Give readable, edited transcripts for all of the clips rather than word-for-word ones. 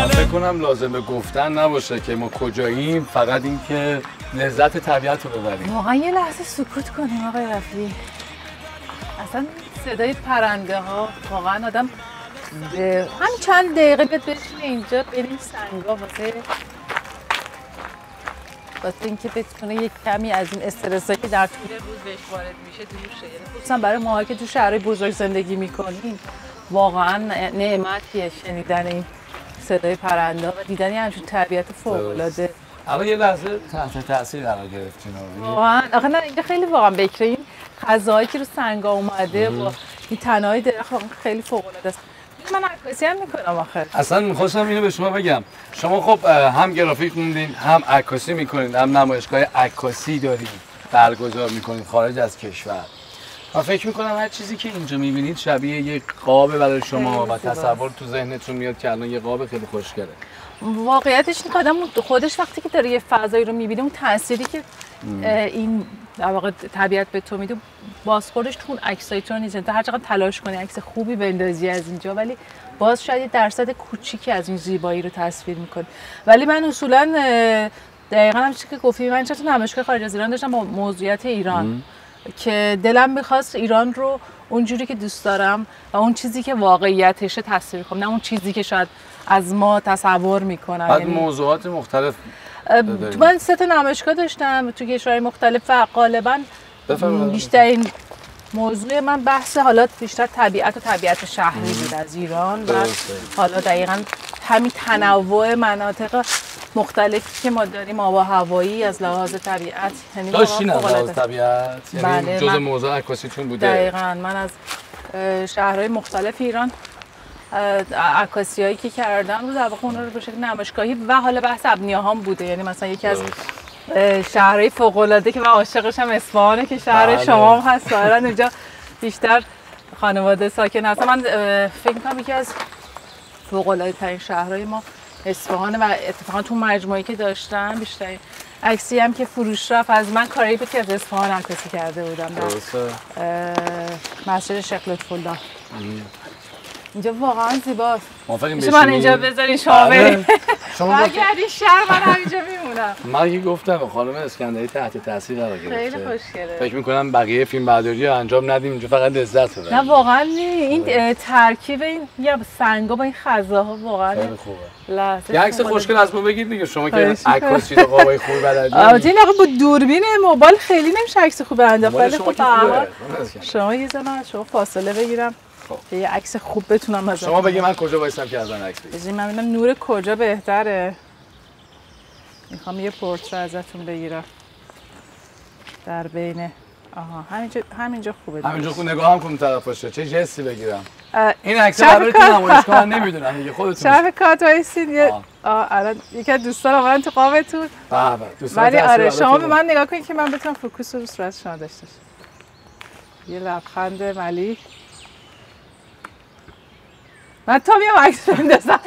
فکر کنم لازم به گفتن نباشه که ما کجاییم، فقط این که لذت طبیعت رو ببریم. واقعا یه لحظه سکوت کنیم آقای رفیعی. اصلا صدای پرنده ها واقعا آدم همین چند دقیقه بیاد بشینه اینجا بریم سنگا واسه اینکه بتونه یک کمی از این استرسایی که در طول روز بهش وارد میشه دور شه. یعنی خصوصا برای ماها که تو شهرهای بزرگ زندگی میکنیم واقعا نعمتیه شنیدن این صدای پرنده و دیدن همچین طبیعت فوق‌العاده. الان یه لحظه تحت تاثیر قرار گرفتین واقعا. آخه نه اینجا خیلی واقعا بکره این غذاهایی که رو سنگا اومده و این تنهایی درخت خیلی فوق‌العاده است. من عکاسی هم میکنم آخه. اصلا میخواستم اینو به شما بگم، شما خب هم گرافیک خوندین، هم عکاسی میکنین، هم نمایشگاه عکاسی دارین برگزار میکنین خارج از کشور. من فکر میکنم هر چیزی که اینجا میبینید شبیه یک قابه برای شما و تصور تو ذهنتون میاد که الان یه قاب خیلی خوشگله. واقعیتش این آدم خودش وقتی که داره یه فضایی رو میبینه اون تأثیری که این در واقع طبیعت به تو میده بازخوردش تو اون عکسای تو نیست. تو هر چقدر تلاش کنی عکس خوبی بندازی از اینجا ولی باز شاید یه درصد کوچیکی از این زیبایی رو تصویر میکنی. ولی من اصولا دقیقاً هم چیزی که گفتی، من چطور نمایشگاه خارج از ایران داشتم با موضوعیت ایران که دلم می‌خواست ایران رو اونجوری که دوست دارم و اون چیزی که واقعیتشه تصویر کنم، نه اون چیزی که شاید از ما تصور میکنن. بعد موضوعات مختلف من 3 تا نمایشگاه داشتم تو کشورهای مختلف و غالبا بیشترین موضوع من بحث حالات بیشتر طبیعت و طبیعت شهری بود از ایران و حالا دقیقاً همین تنوع مناطق مختلفی که ما داریم آب و هوایی از لحاظ طبیعت، یعنی داشتین از لحاظ طبیعت، یعنی جزء موضوع عکاسیتون بوده؟ دقیقاً من از شهرهای مختلف ایران عکاسیایی که کردم رو در واقع اونها رو به شکل نمایشگاهی و حالا بحث ابنیه‌هام بوده. یعنی مثلا یکی از شهرهای فوق‌العاده که من عاشقش هم اصفهانه که شهر شما هم هست، ظاهراً اونجا بیشتر خانواده ساکن هستن. من فکر می‌کنم یکی از فوق‌العاده‌ترین شهرهای ما اصفهانه و اتفاقا تو مجموعه‌ای که داشتم بیشتر عکسی هم که فروش رفت از من کاری بود که از اصفهان عکاسی کرده بودم. مسجد شیخ لطف‌الله اینجا واقعا زیباست. من اینجا بذارین شما بریم. برگردین شهر من همینجا میمونم. من که گفتم خانم اسکندری تحت تاثیر قرار گرفته. خیلی خوشگله. فکر می‌کنم بقیه فیلم برداری رو انجام ندیم اینجا فقط لذت ببریم. نه واقعا این ترکیب این یا سنگا با این خزاها واقعا خیلی خوبه. یه عکس خوشگل از ما بگید دیگه، شما که عکاسی و قابای خوبی بلدید. این آقا با دوربین موبایل خیلی نمیشه عکس خوب انداخت، ولی خب شما یه زمان شما فاصله بگیرم یه عکس خوب بتونم ازش. شما بگی من کجا وایسم که از من عکس بگیرم. من ببینم نور کجا بهتره. میخوام یه پورتره ازتون بگیرم در بین. آها همینجا خوبه. همینجا خوب نگاه هم کنم طرف باشه. چه جستی بگیرم؟ این عکس برای تو نمایشگاه نمیدونم دیگه خودتون. شب کات وایسین. الان یکی از دوستان من تو قابتون. ولی آره شما به من نگاه کنید که من بتونم فوکوس رو صورت شما داشته باشم. یه لبخند ملی. من تا میام عکس بندازم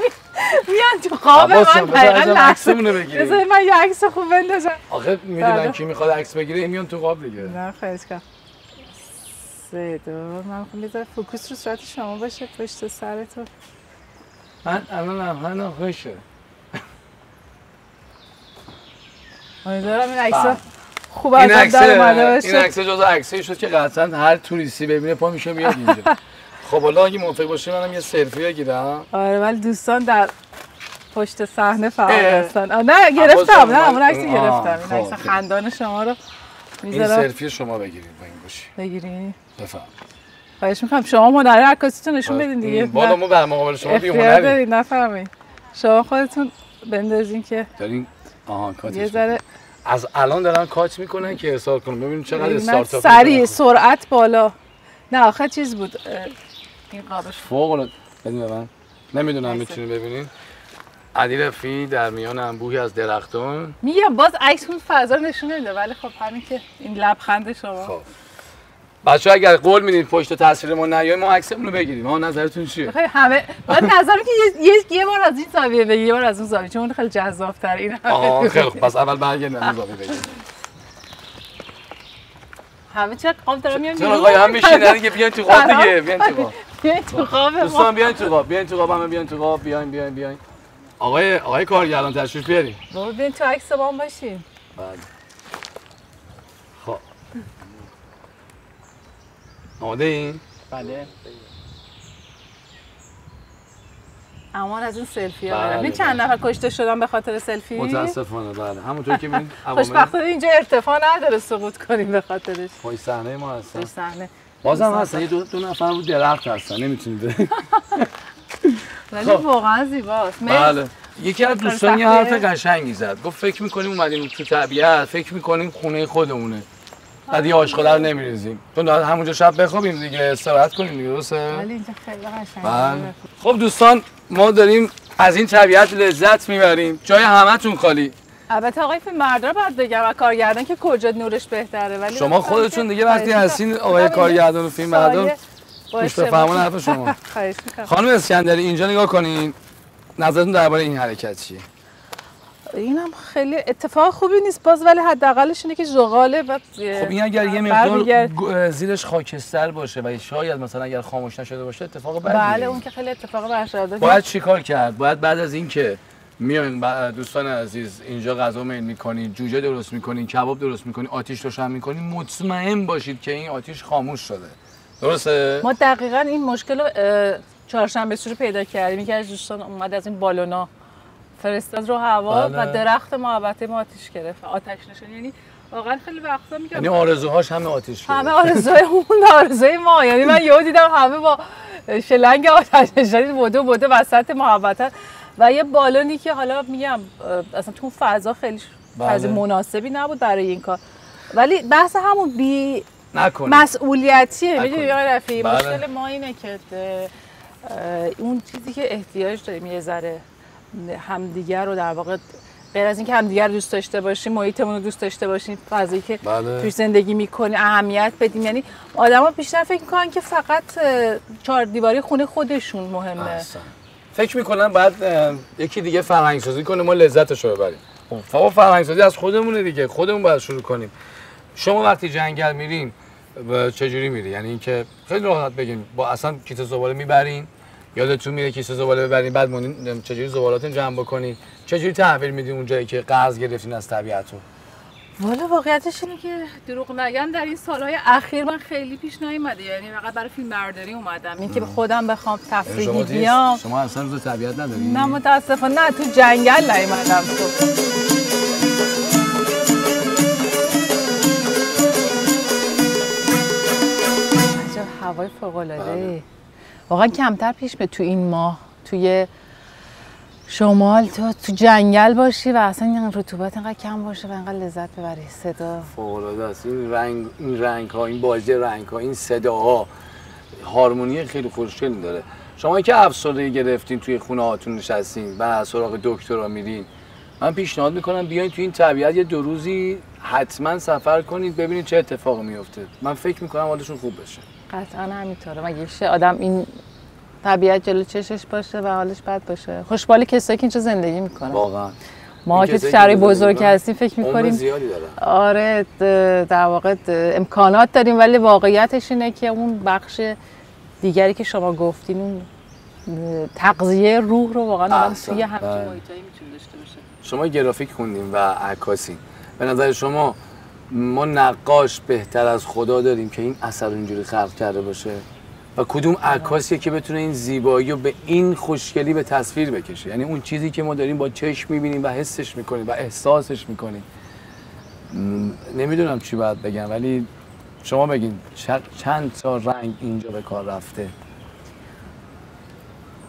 میان تو قاب من دقیقا عکسمونو بگیریم. بذار من یه عکس خوب بندازم. آخه میدونن کی میخواد عکس بگیره میان تو قاب دیگه. نه خیلی کم. 3 2 من میخوام بذارم فوکوس رو صورت شما باشه پشت سرتون. من الان خوشه. امیدوارم این عکس‌ها خوب از در اومده باشه. این عکس جزو عکسایی شد که قطعا هر توریستی ببینه پا میشه میاد اینجا. خب حالا اگه موافق باشی منم یه سلفی بگیرم. آره ولی دوستان در پشت صحنه فعال هستن. نه گرفتم، نه اون عکسی گرفتم. این عکس خندان شما رو میذارم. این سلفی شما بگیرید با این باشی. بگیرین. بفهم. خواهش می‌کنم شما هنر عکاسیتون نشون بدین دیگه. بالا ما در مقابل شما بی هنری. نفهمین. شما خودتون بندازین که دارین کاتش. یه ذره از الان دارن کات میکنن که ارسال کنم ببینیم چقدر استارتاپ سریع سرعت بالا. نه آخه چیز بود این قابش فوق العاده. بدین من نمیدونم میتونید ببینین علی رفیعی در میان انبوهی از درختان. میگم باز عکس اون فضا نشون نمیده ولی خب همین که این لبخند شما. خب بچه‌ها اگر قول میدین پشت تصویر ما نیایم ما عکسمون رو بگیریم. ها نظرتون چیه؟ خیلی همه من نظرم که یه بار از این زاویه بگی یه بار از اون زاویه چون خیلی جذاب‌تر این. خیلی خوب پس اول برگردیم از زاویه بگیریم. همه چه قاب دارم میام بیرون. آقا هم میشینن دیگه بیاین تو قاب دیگه بیاین تو قاب. بیاین تو قاب. دوستان بیاین تو قاب. بیاین تو قاب همه بیاین تو قاب بیاین. آقای کارگردان تشریف بیارین. ببین تو عکس با هم باشیم. بله. خب. آماده این؟ بله. امان از این سلفی ها بله، برم. این چند نفر کشته شدن به خاطر سلفی؟ متاسفانه بله. همونطور که می‌بینید خوشبختانه اینجا ارتفاع نداره سقوط کنیم به خاطرش. پای صحنه ما هستن. پای صحنه. بازم هستن یه دو نفر رو درخت هستن نمیتونید. ولی واقعا زیباست. بله. یکی از دوستان یه حرف قشنگی زد. گفت فکر می‌کنیم اومدیم تو طبیعت، فکر می‌کنیم خونه خودمونه. بعد یه آشغاله رو نمی‌ریزیم. تو همونجا شب بخوابیم دیگه، استراحت کنیم دیگه، درسته؟ ولی اینجا خیلی قشنگه. خب دوستان ما داریم از این طبیعت لذت میبریم. جای همتون خالی. البته آقای فیلمبردار باید بگم و کارگردان که کجا نورش بهتره، ولی شما خودتون دیگه وقتی هستین آقای کارگردان و فیلمبردار گوش بفرمون حرف شما. خواهش می‌کنم. خانم اسکندری اینجا نگاه کنین. نظرتون درباره این حرکت چیه؟ اینم خیلی اتفاق خوبی نیست باز، ولی حداقلش اینه که ژغاله و خب این اگر یه مقدار زیرش خاکستر باشه و شاید مثلا اگر خاموش نشده باشه اتفاق بدی. بله اون که خیلی اتفاق برشاده. باید چیکار کرد؟ باید بعد از این که میاین دوستان عزیز اینجا غذا میل میکنین، جوجه درست میکنین، کباب درست میکنین، آتیش روشن میکنین، مطمئن باشید که این آتیش خاموش شده. درسته؟ ما دقیقاً این مشکل رو چهارشنبه سوری پیدا کردیم. یکی از دوستان اومد از این بالونا فرستاد رو هوا و درخت محبته ما آتیش گرفت. آتش نشانی یعنی واقعا خیلی وقتا میگم یعنی آرزوهاش همه آتیش گرفت. همه آرزوهای اون آرزوی ما. یعنی من یهو دیدم همه با شلنگ آتش نشانی بوده وسط محبت و یه بالونی که حالا میگم اصلا تو فضا خیلی فضا مناسبی نبود برای این کار، ولی بحث همون بی مسئولیتیه. میدونی آقای رفیعی مشکل ما اینه که اون چیزی که احتیاج داریم یه ذره همدیگر رو در واقع غیر از اینکه همدیگر رو دوست داشته باشیم، محیطمون رو دوست داشته باشیم، فضایی که توش زندگی میکنیم اهمیت بدیم. یعنی آدما بیشتر فکر میکنن که فقط چهار دیواری خونه خودشون مهمه. فکر میکنن بعد یکی دیگه فرهنگ سازی کنه ما لذتش رو ببریم. خب فرهنگ سازی از خودمونه دیگه، خودمون باید شروع کنیم. شما وقتی جنگل میرین چجوری میری؟ یعنی اینکه خیلی راحت بگیم با اصلا کیسه زباله میبرین، یادتون میره کیسه زباله ببرین، بعد مونین چجوری زبالاتون جمع بکنین، چجوری تحویل میدین اون جایی که قرض گرفتین از طبیعتون؟ والا واقعیتش اینه که دروغ نگم در این سالهای اخیر من خیلی پیش نیومده، یعنی فقط برای فیلمبرداری اومدم. این که خودم بخوام تفریحی بیام. شما اصلا روز طبیعت ندارین؟ نه متاسفانه نه، تو جنگل نیومدم. هوای فوق‌العاده. واقعا کمتر پیش میاد تو این ماه توی شمال تو جنگل باشی و اصلا این رطوبت اینقدر کم باشه و اینقدر لذت ببری. صدا فوق‌العاده است. این رنگ ها، این بازی رنگ ها، این صداها، هارمونی خیلی خوشگلی داره. شما که افسردگی گرفتین توی خونه هاتون نشستین و سراغ دکترا میرین، من پیشنهاد میکنم بیاین توی این طبیعت یه 2 روزی حتما سفر کنید ببینید چه اتفاقی میفته. من فکر میکنم حالشون خوب بشه. قطعا همینطوره. مگه میشه آدم این طبیعت جلو چشش باشه و حالش بد باشه؟ خوشبالی کسایی که اینجا زندگی میکنن. واقعا ما که شهرهای بزرگ هستیم فکر میکنیم زیادی داره. آره در واقع امکانات داریم، ولی واقعیتش اینه که اون بخش دیگری که شما گفتین اون تغذیه روح رو واقعا آدم توی همچین محیطایی میتونه داشته باشه. شما گرافیک خوندین و عکاسین، به نظر شما ما نقاش بهتر از خدا داریم که این اثر اینجوری خلق کرده باشه؟ و کدوم عکاسیه که بتونه این زیبایی رو به این خوشگلی به تصویر بکشه؟ یعنی اون چیزی که ما داریم با چشم میبینیم و حسش میکنیم و احساسش میکنیم. نمیدونم چی باید بگم، ولی شما بگین چند تا رنگ اینجا به کار رفته؟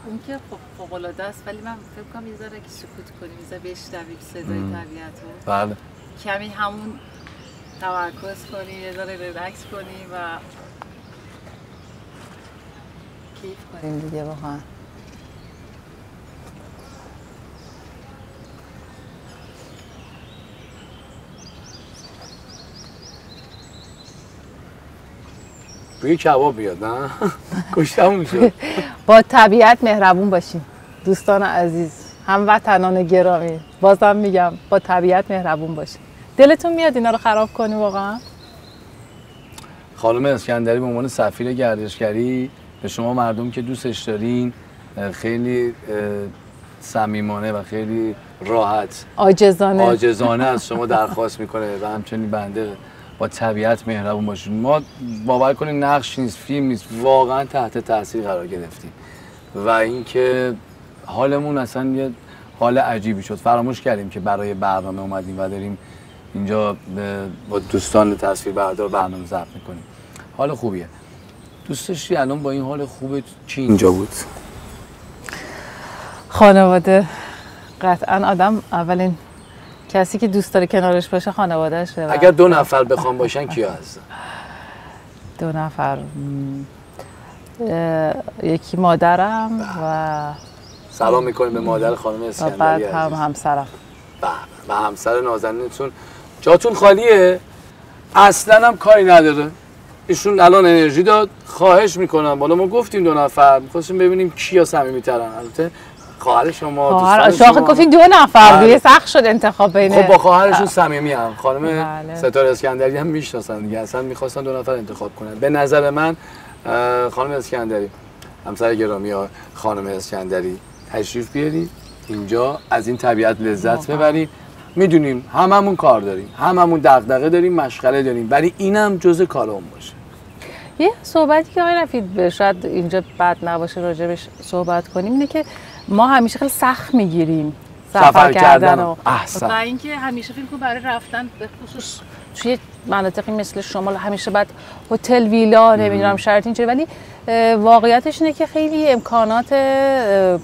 اون که فوق‌العاده است، ولی من فکر کنم یه ذره که سکوت کنیم، یه ذره بشنویم صدای طبیعت رو. بله. کمی همون تمرکز کنیم، یه ذره ریلکس کنیم و کیف کنیم دیگه واقعا. بوی کباب بیاد نه؟ کشتم میشه. با طبیعت مهربون باشیم دوستان عزیز، هموطنان گرامی. بازم میگم با طبیعت مهربون باشیم. دلتون میاد اینا رو خراب کنی واقعا؟ خانم اسکندری به عنوان سفیر گردشگری به شما مردم که دوستش دارین خیلی صمیمانه و خیلی راحت عاجزانه از شما درخواست میکنه و همچنین بنده با طبیعت مهربون باشید. ما باور کنید نقش نیست، فیلم نیست، واقعا تحت تاثیر قرار گرفتیم و اینکه حالمون اصلا یه حال عجیبی شد. فراموش کردیم که برای برنامه اومدیم و داریم اینجا با دوستان تصویربردار برنامه ضبط میکنیم. حال خوبیه. دوست داشتی الان با این حال خوبه چی اینجا بود؟ خانواده. قطعا آدم اولین کسی که دوست داره کنارش باشه خانواده‌شه. اگر 2 نفر بخوام باشن کیا هستن؟ 2 نفر یکی مادرم و سلام میکنیم به مادر خانم اسکندری. بعد هم همسرم و همسر نازنینتون. جاتون خالیه؟ اصلا هم کاری نداره. ایشون الان انرژی داد. خواهش میکنم بالا ما گفتیم 2 نفر می‌خواستیم ببینیم کیا صمیمی‌ترن. البته خواهر شما دوستان شما گفتین 2 نفر دیگه سخت شد انتخاب بین. خب با خواهرشون صمیمی ام. خانم ستاره اسکندری هم میشناسن دیگه. اصلا می‌خواستن 2 نفر انتخاب کنن. به نظر من خانم اسکندری، همسر گرامی خانم اسکندری، تشریف بیارید اینجا، از این طبیعت لذت ببرید. میدونیم هممون کار داریم، هممون دغدغه داریم، مشغله داریم، ولی اینم جزء کارمون باشه. یه صحبتی که آقای رفیع شاید اینجا بد نباشه راجبش صحبت کنیم اینه که ما همیشه خیلی سخت میگیریم سفر کردن و اینکه همیشه فکر کنم برای رفتن به خصوص توی مناطقی مثل شمال همیشه بعد هتل ویلا نمیدونم شرط اینجوری، ولی واقعیتش اینه که خیلی امکانات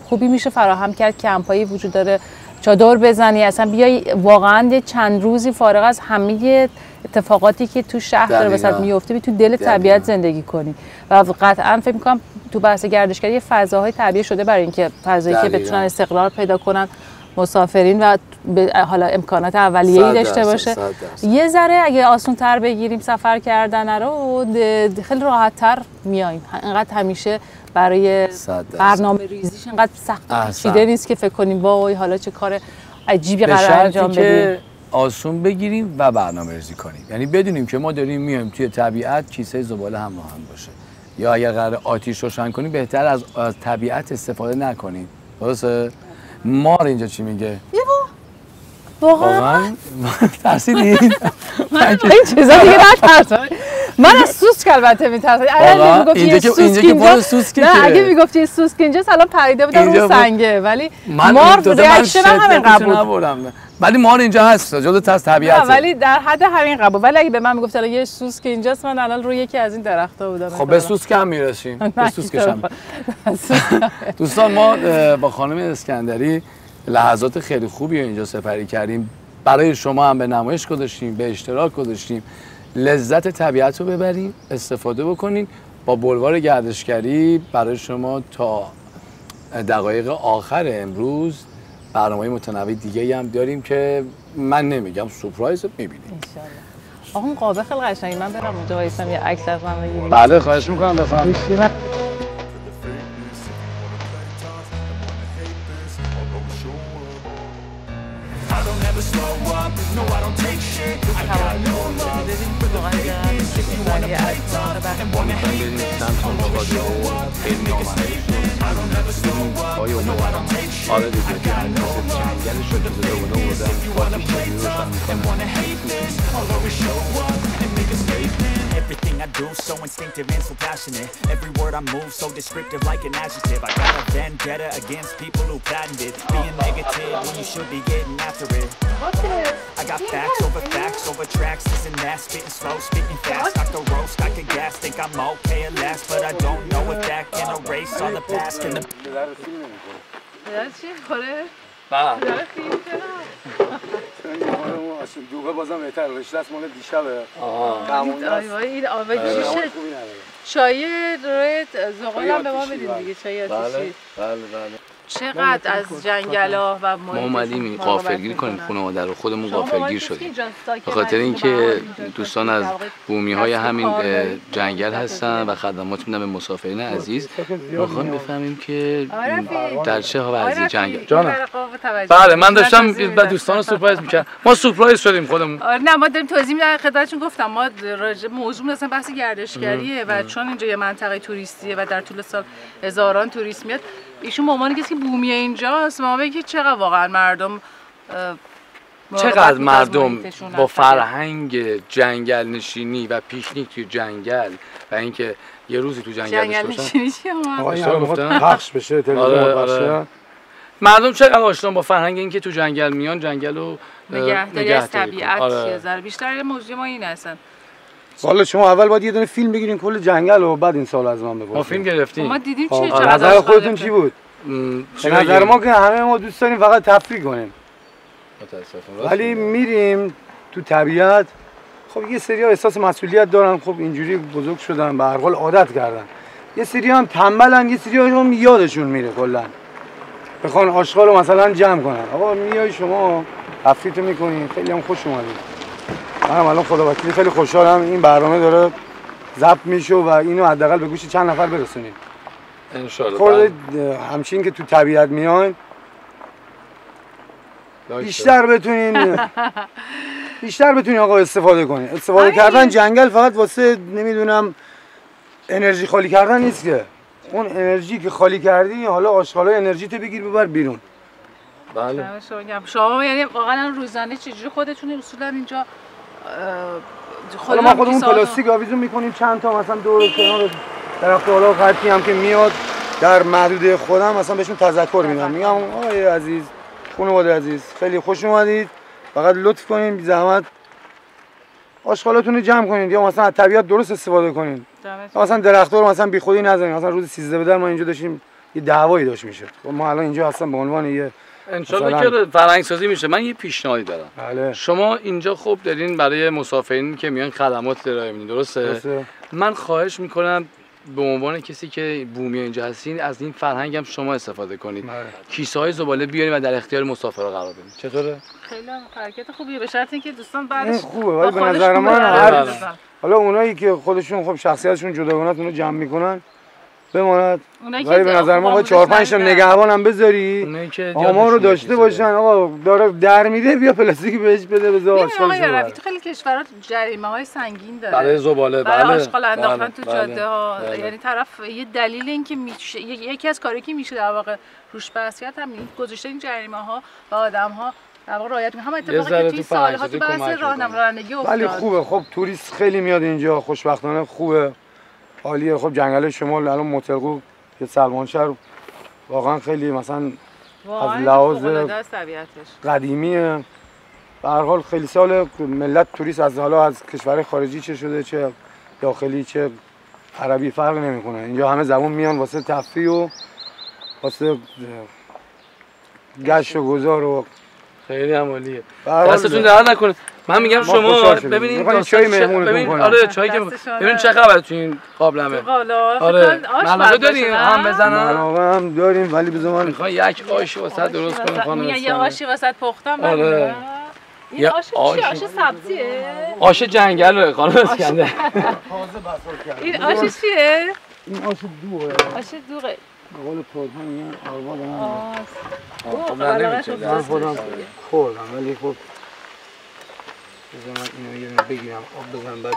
خوبی میشه فراهم کرد. کمپایی وجود داره، چادر بزنی، اصلا بیای واقعا یه چند روزی فارغ از همه اتفاقاتی که تو شهر داره وسط میفته بی تو دل طبیعت زندگی کنی و قطعا فکر می‌کنم تو بحث گردشگری یه فضاهای طبیعی شده برای اینکه فضایی که بتونن استقرار پیدا کنن مسافرین و حالا امکانات اولیه‌ای داشته باشه. یه ذره اگه آسان‌تر بگیریم سفر کردن رو خیلی راحت‌تر میایم. اینقدر همیشه برای برنامه ریزیش اینقدر سخت چیده نیست که فکر کنیم وای حالا چه کار عجیبی قرار انجام بدیم. آسون بگیریم و برنامه ریزی کنیم، یعنی بدونیم که ما داریم میایم توی طبیعت، کیسه زباله همراه هم باشه، یا اگر قرار آتیش روشن کنیم بهتر از طبیعت استفاده نکنیم. درسته؟ مار اینجا چی میگه؟ واقعا ترسیدین؟ من این چیزا دیگه نترسم. من از سوسک البته میترسم. اینجا که بار سوسکه. نه اگه میگفتی سوسک اینجا الان پریده بودم رو سنگه، ولی مار ریاکشن هم اینقدر بود. ولی مار اینجا هست، جزء طبیعته. ولی در حد همین قبول. ولی اگه به من میگفت الان یه سوسک اینجاست، من الان روی یکی از این درخت‌ها بودم. خب به سوسک هم میرسیم. به سوسکش هم. دوستان ما با خانم اسکندری لحظات خیلی خوبی اینجا سپری کردیم. برای شما هم به نمایش گذاشتیم، به اشتراک گذاشتیم. لذت طبیعت رو ببریم، استفاده بکنین. با بلوار گردشگری برای شما تا دقایق آخر امروز برنامه‌های متنوع دیگه‌ای هم داریم که من نمیگم سورپرایز می‌بینید. ان شاءالله. آقا قابه خیلی قشنگی. من برم اونجا وایسم یه عکس از من بگیرید. بله خواهش می‌کنم بفرمایید. آره دیگه جنگل شده زبونه Everything I do so instinctive and so passionate. Every word I move so descriptive like an adjective. I got a vendetta against people who patented being negative when you should be getting after it. I got facts over tracks, this and that, spitting slow, spitting fast. I could roast, I could gas, think I'm okay at last, but I don't know if that can erase all the past. Can the دوبه بازم بهتر رشته است مال دیشبه. این آبه چای روی زغال هم به ما بدید دیگه، چای آتیشی. بله. چقدر از جنگلا و ما اومدیم غافلگیر کنیم خانواده رو، خودمون غافلگیر شدیم به خاطر اینکه دوستان از بومی‌های همین جنگل هستن و خدمات میدن به مسافرین عزیز. می‌خوایم بفهمیم که در چه وضعی جنگل. جانم بله من داشتم به دوستان سورپرایز می‌کردم. ما سورپرایز شدیم خودمون. نه ما داریم توضیح میدیم خدمتتون. گفتم ما موضوع مثلا بحث گردشگریه و چون اینجا یه منطقه توریستیه و در طول سال هزاران توریست میاد، ایشون به عنوان کسی که بومی اینجاست ما بگید چقدر واقعا مردم چقدر مردم با فرهنگ جنگل نشینی و پیکنیک توی جنگل و اینکه یه روزی تو جنگل نشینی چیه پخش بشه تلویزیون مردم چقدر آشنا با فرهنگ اینکه تو جنگل میان جنگل رو نگهداری از طبیعت یه ذره بیشتر یه موضوع ما این هستن. والا شما اول باید یه دونه فیلم بگیرین کل جنگل و بعد این سال از من بپرسین. ما فیلم گرفتیم. ما دیدیم چه نظر خودتون چی بود؟ به نظر ما که همه ما دوست داریم فقط تفریح کنیم. ولی میریم تو طبیعت، خب یه سری‌ها احساس مسئولیت دارن، خب اینجوری بزرگ شدن به هر حال عادت کردن. یه سری هم تنبلن، یه سری هم یادشون میره کلا. بخوان آشغال رو مثلا جمع کنن. آقا میای شما تفریح میکنین، خیلی هم خوش اومدید. منم الان خدا وکیلی خیلی خوشحالم این برنامه داره ضبط میشه و اینو حداقل به گوش چند نفر برسونید. ان شاءالله. خود همچین که تو طبیعت میاین بیشتر بتونین آقا استفاده کنین. استفاده کردن جنگل فقط واسه نمیدونم انرژی خالی کردن نیست که. اون انرژی که خالی کردی حالا آشغالای انرژی تو بگیر ببر بیرون. بله. شما یعنی واقعا روزانه چجوری خودتون اصولا اینجا حالا ما خودمون پلاستیک آویزون میکنیم چند تا مثلا دور کنار درخت حالا قطعی هم که میاد در محدوده خودم مثلا بهشون تذکر میدم، میگم آقای عزیز خانواده عزیز خیلی خوش اومدید، فقط لطف کنین بی زحمت آشغالاتون رو جمع کنید یا مثلا از طبیعت درست استفاده کنین. مثلا درخت‌ها رو مثلا بیخودی نزنین. مثلا روز 13 بدر ما اینجا داشتیم یه دعوایی داشت میشد. ما الان اینجا اصلا به عنوان یه انشالله که فرهنگ سازی میشه. من یه پیشنهادی دارم. بله. شما اینجا خوب دارین برای مسافرین که میان خدمات ارائه میدین، درسته؟ من خواهش میکنم به عنوان کسی که بومی اینجا هستین از این فرهنگ هم شما استفاده کنید. کیسه های زباله بیارین و در اختیار مسافرها قرار بدین. چطوره؟ خیلی حرکت خوبیه، به شرط اینکه دوستان بعدش خوبه. ولی به نظر من حالا اونایی که خودشون خب شخصیتشون جداگانه اونو جمع میکنن بماند، ولی به نظر ما باید 4-5 تا نگهبان هم بذاری آمار رو داشته باشن. آقا داره در میده بیا پلاستیکی بهش بده بذار آشغالش ببره. تو خیلی کشورها جریمه های سنگین داره برای زباله، برای آشغال انداختن تو جاده ها. یعنی طرف یه دلیل این که یکی از کاری که میشه در واقع روش بحث کرد همین گذاشته این جریمه ها و آدم ها در واقع رعایت هم اتفاقی که توی سال‌ها تو بحث رانندگی افتاد. ولی خوبه، خب توریست خیلی میاد اینجا، خوشبختانه خوبه، عالیه. خب جنگل شمال الان مطلقو که سلمانشهر واقعا خیلی مثلا از لحاظ قدیمیه. به هر حال خیلی سال ملت توریست از حالا از کشور خارجی چه شده چه داخلی چه عربی فرق نمیکنه. اینجا همه زبون میان واسه تفریح و واسه گشت و گذار و خیلی عالیه. دستتون درد نکنه. من میگم شما ببینید چای مهمونتون کنم. آره چایی که ببین چه خبره تو این قابلمه. آره ملاقه داریم هم بزنن. ملاقه هم داریم ولی بذار من میخوام یک آش واسه درست کنم خانم. یه آشی واسه پختم. آره. این آش چیه؟ آش سبزیه؟ آش جنگله خانم اسکندر. این آش چیه؟ این آش دوغه. آش دوغه. به قول پرتون میگن آرباد خب نه نمیشه. من خودم خوردم ولی خب بذار من اینو یه بگیرم آب بزنم بعد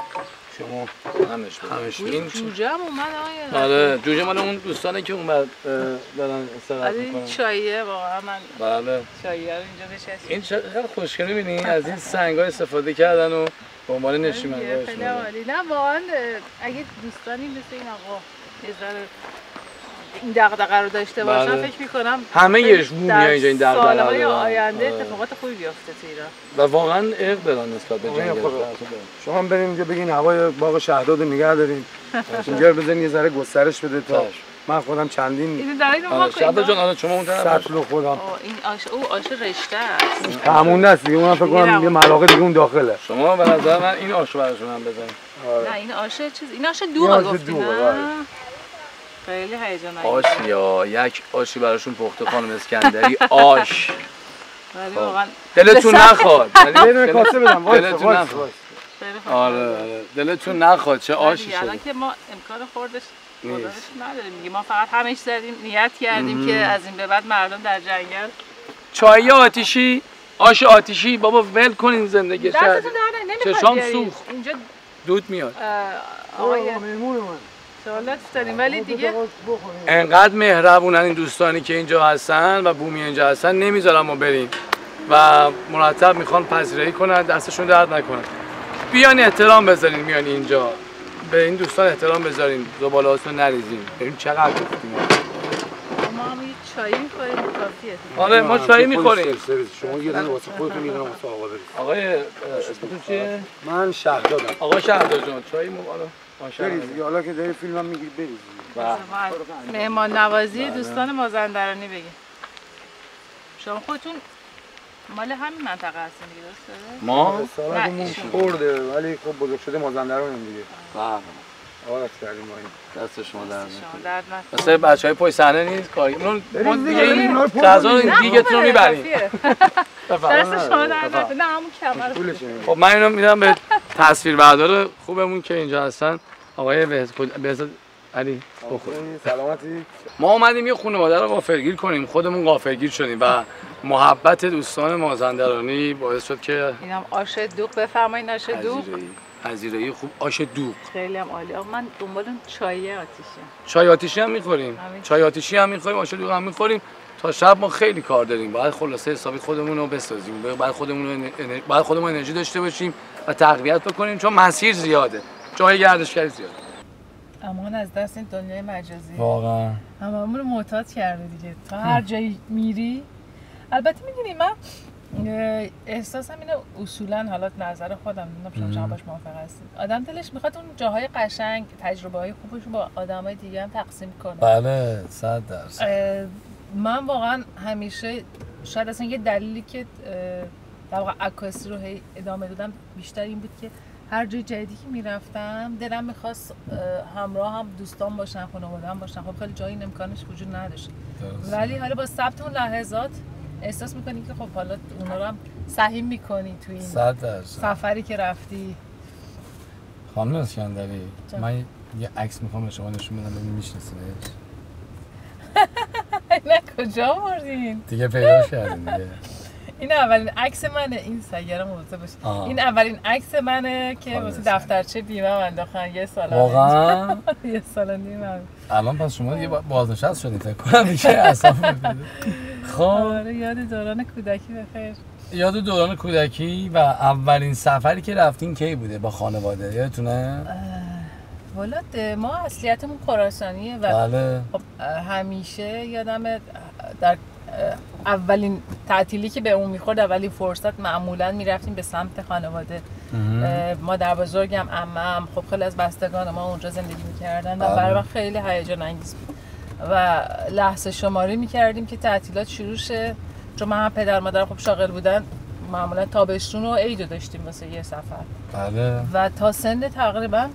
شما همش این جوجه هم اومد آره جوجه مال اون دوستانه که اون دارن استراحت میکنن. این چاییه واقعا من بله چاییه رو اینجا بچسبید. این خیلی خوشگله می‌بینی از این سنگ‌ها استفاده کردن و به عنوان نشیمنگاه. خیلی عالی. نه واقعا اگه دوستانی مثل این آقا یه ذره این دغدغه رو داشته باشن فکر می‌کنم همه یه بومی‌ها اینجا این دغدغه دارن. سال‌های آینده اتفاقات خوبی بیفته تو ایران. و واقعا عشق دارن نسبت به جنگل. شما هم بریم اینجا بگین هوای باغ شهداد نگه داریم. اینجا بزنین یه ذره گسترش بده تا من خودم چندین این دلیل ما شهداد جان آره شما اون طرف سطل خودم این آش او آش رشته است. همون است دیگه. اونم فکر کنم یه ملاقه دیگه اون داخله. شما به نظر من این آشو براشون هم بزنید. نه این آش چیز این آش دوغه گفتین. خیلی هیجان انگیزه. آش یا یک آشی براشون پخته خانم اسکندری آش. ولی واقعا دلتون نخواد. ولی کاسه بدم دلتون نخواد. آره دلتون نخواد چه آشی شد. الان که ما امکان خوردش نداریم دیگه. ما فقط همش زدیم نیت کردیم که از این به بعد مردم در جنگل چای آتیشی آش آتیشی بابا ول کنین زندگی دستتون در نمیخواد. چشام سوخت اینجا دود میاد. آقای مهمون من شغلات داریم ولی دیگه انقدر مهربونن این دوستانی که اینجا هستن و بومی اینجا هستن، نمیذارن ما بریم و مرتب میخوان پذیرایی کنن، دستشون درد نکنن. بیان احترام بذارین، میان اینجا به این دوستان احترام بذارین، زباله‌هاتون نریزین. ببین چقدر گفتیم. ما هم یه چایی می‌خوریم کافیه. آره ما چایی می‌خوریم. شما یه دونه واسه خودتون یه دونه واسه آقا برید. آقای اسمتون چیه؟ من شهردادم. آقا شهرداد جان چایی مو بالا. برید دیگه، حالا که داری فیلمم میگیری برید. مهمان نوازی دوستان مازندرانی بگید. شما خودتون مال همین منطقه هستین دیگه درسته؟ ما سالمون خورده ولی خب بزرگ شده مازندرانیم دیگه. بله. آره کردیم ما این. دست شما درد نکنه. درد نکنه. مثلا بچهای پشت صحنه نیست کاری. ما دیگه این اینا رو غذا رو دیگه‌تون رو میبریم. دست شما درد نکنه. نه همون کمر. خب من اینو میدم به تصویربردار خوبمون که اینجا هستن، آقای بهزاد علی. سلامتی. ما اومدیم یه خانواده رو غافلگیر کنیم، خودمون غافلگیر شدیم و محبت دوستان مازندرانی باعث شد که اینم آش دوغ بفرمایید. آش دوغ پذیرایی خوب. آش دوغ خیلی هم عالی. آقا من دنبال چای آتیشی. چای آتیشی هم می‌خوریم. چای آتیشی هم می‌خوریم، آش دوغ هم می‌خوریم. تا شب ما خیلی کار داریم. باید خلاصه حسابی خودمون رو بسازیم. باید خودمون انرژی داشته باشیم و تقویت بکنیم چون مسیر زیاده. جای گردشگری زیاده. امان از دست این دنیای مجازی. واقعا. هممون رو معتاد کرده دیگه. تا هر جایی میری. البته می‌دونی من احساسم اینه اصولا حالا نظر خودم نمیدونم شما باش موافق هستید. آدم دلش میخواد اون جاهای قشنگ، تجربه‌های خوبش رو با آدمای دیگه هم تقسیم کنه. بله 100%. من واقعا همیشه شاید اصلا یه دلیلی که در واقع عکاسی رو هی ادامه دادم بیشتر این بود که هر جای جدیدی که میرفتم دلم میخواست همراه هم دوستان باشن، خانواده‌ام باشن. خب خیلی جایی امکانش وجود نداشت. ولی حالا با ثبت اون لحظات احساس میکنی که خب حالا اونا رو هم سهیم میکنی تو این 100%. سفری که رفتی. خانم اسکندری من یه عکس میخوام به شما نشون بدم ببینید میشناسینش. نه کجا بردین؟ دیگه پیداش کردین دیگه. این اولین عکس منه. این سیاره موزه باشه. این اولین عکس منه که واسه دفترچه بیمه انداختن یه سال. واقعا؟ یه سال نیم. الان پس شما دیگه بازنشسته شدین فکر کنم دیگه اصلا. خب آره یاد دوران کودکی بخیر. یاد دوران کودکی و اولین سفری که رفتین کی بوده با خانواده یادتونه؟ والا ما اصلیتمون خراسانیه و بله. خب همیشه یادم در اولین تعطیلی که به اون میخورد، اولین فرصت معمولا میرفتیم به سمت خانواده. مادر بزرگم، عمم، خب خیلی از بستگان ما اونجا زندگی میکردن و برای من خیلی هیجان انگیز بود و لحظه شماری میکردیم که تعطیلات شروع شه، چون من هم پدر مادرم خب شاغل بودن، معمولا تابستون و عیدو داشتیم واسه یه سفر. بله. و تا سن تقریبا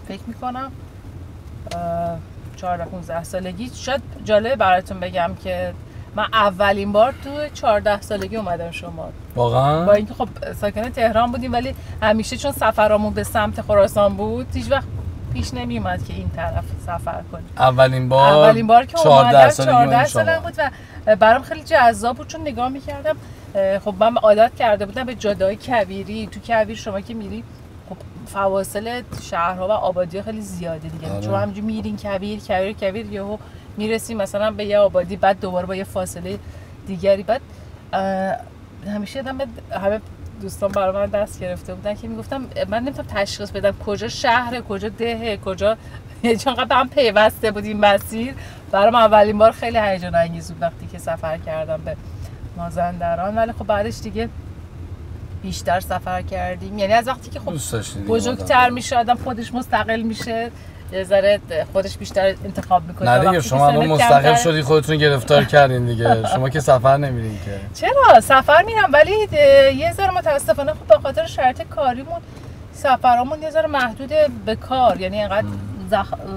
فکر میکنم 14-15 سالگی. شاید جالبه براتون بگم که من اولین بار تو 14 سالگی اومدم شمال. واقعا؟ با اینکه خب ساکن تهران بودیم ولی همیشه چون سفرامون به سمت خراسان بود هیچ وقت پیش نمی اومد که این طرف سفر کنیم. اولین بار که اومدم 14 سالم بود و برام خیلی جذاب بود چون نگاه میکردم. خب من عادت کرده بودم به جاده‌های کویری. تو کویر شما که میری خب فواصل شهرها و آبادی‌ها خیلی زیاده دیگه. چون همینجوری میرین کویر یهو میرسیم مثلا به یه آبادی، بعد دوباره با یه فاصله دیگری. بعد همیشه یادم همه دوستان برای من دست گرفته بودن که میگفتم من نمیتونم تشخیص بدم کجا شهره، کجا دهه، کجا چون به هم پیوسته بود این مسیر. برام اولین بار خیلی هیجان انگیز بود وقتی که سفر کردم به مازندران. ولی خب بعدش دیگه بیشتر سفر کردیم، یعنی از وقتی که خب بزرگتر میشه آدم خودش مستقل میشه یه ذره خودش بیشتر انتخاب میکنه. نه دیگه شما الان مستقل شدی خودتون گرفتار کردین دیگه. شما که سفر نمیرین که. چرا سفر میرم ولی یه ذره متاسفانه خب به خاطر شرایط کاریمون سفرامون یه ذره محدود به کار، یعنی اینقدر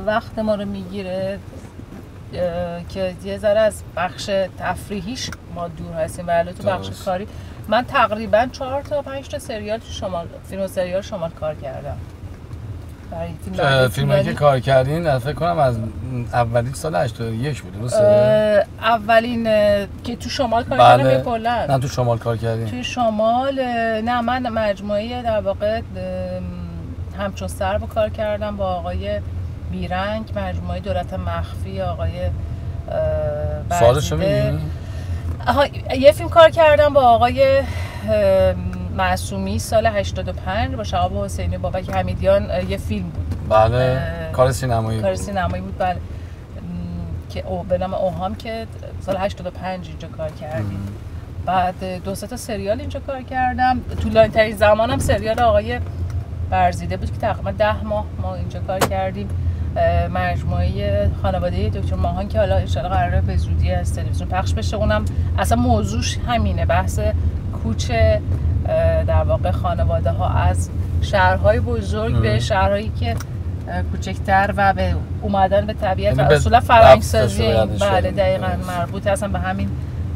وقت ما رو میگیره که یه ذره از بخش تفریحیش ما دور هستیم. ولی تو بخش کاری من تقریبا 4 تا 5 تا سریال تو شمال، فیلم و سریال شمال کار کردم. فیلمایی که کار کردین فکر کنم از اولین سال 81 بود درسته؟ اولین که تو شمال کار کردم کلا. نه تو شمال کار کردین؟ تو شمال نه، من مجموعه در واقع همچون سر با کار کردم با آقای بیرنگ، مجموعه دولت مخفی آقای سوالشو میگی؟ یه فیلم کار کردم با آقای معصومی سال 85 با شهاب حسینی بابک حمیدیان، یه فیلم بود. بله کار سینمایی بود بله، که به نام اوهام که سال 85 اینجا کار کردیم. بعد 2 تا سریال اینجا کار کردم. طولانی ترین زمانم سریال آقای برزیده بود که تقریبا 10 ماه ما اینجا کار کردیم. مجموعه خانواده دکتر ماهان که حالا ان شاءالله قراره به زودی از تلویزیون پخش بشه، اونم اصلا موضوعش همینه، بحث کوچ در واقع خانواده ها از شهرهای بزرگ به شهرهایی که کوچکتر و به اومدن به طبیعت و اصولا فرهنگ‌سازی. بله دقیقاً مربوط اصلا به همین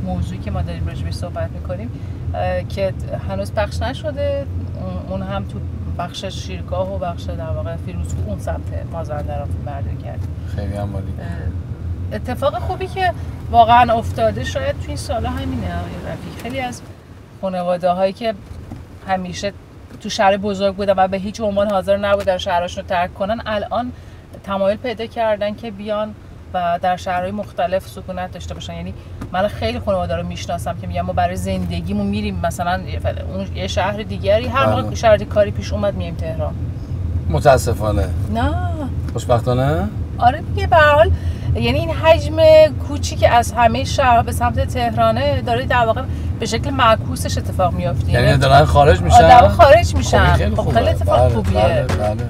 موضوعی که ما داریم راجع بهش صحبت می‌کنیم که هنوز پخش نشده. اون هم تو بخش شیرگاه و بخش در واقع فیروزکوه اون سمت مازندران برداری کردیم. خیلی هم عالی. اتفاق خوبی که واقعا افتاده شاید تو این سالا همینه آقای رفیق، خیلی از خانواده‌هایی که همیشه تو شهر بزرگ بودن و به هیچ عنوان حاضر نبودن شهرشون رو ترک کنن، الان تمایل پیدا کردن که بیان و در شهرهای مختلف سکونت داشته باشن. یعنی من خیلی خانواده رو میشناسم که میگن ما برای زندگیمون میریم مثلا یه شهر دیگری، هر موقع شرایط کاری پیش اومد میایم تهران. متاسفانه نه خوشبختانه. آره دیگه به هر حال یعنی این حجم کوچی که از همه شهرها به سمت تهرانه داره در واقع به شکل معکوسش اتفاق میفته. یعنی دارن خارج میشن. آدم خارج میشن. خیلی اتفاق خوبیه. بله.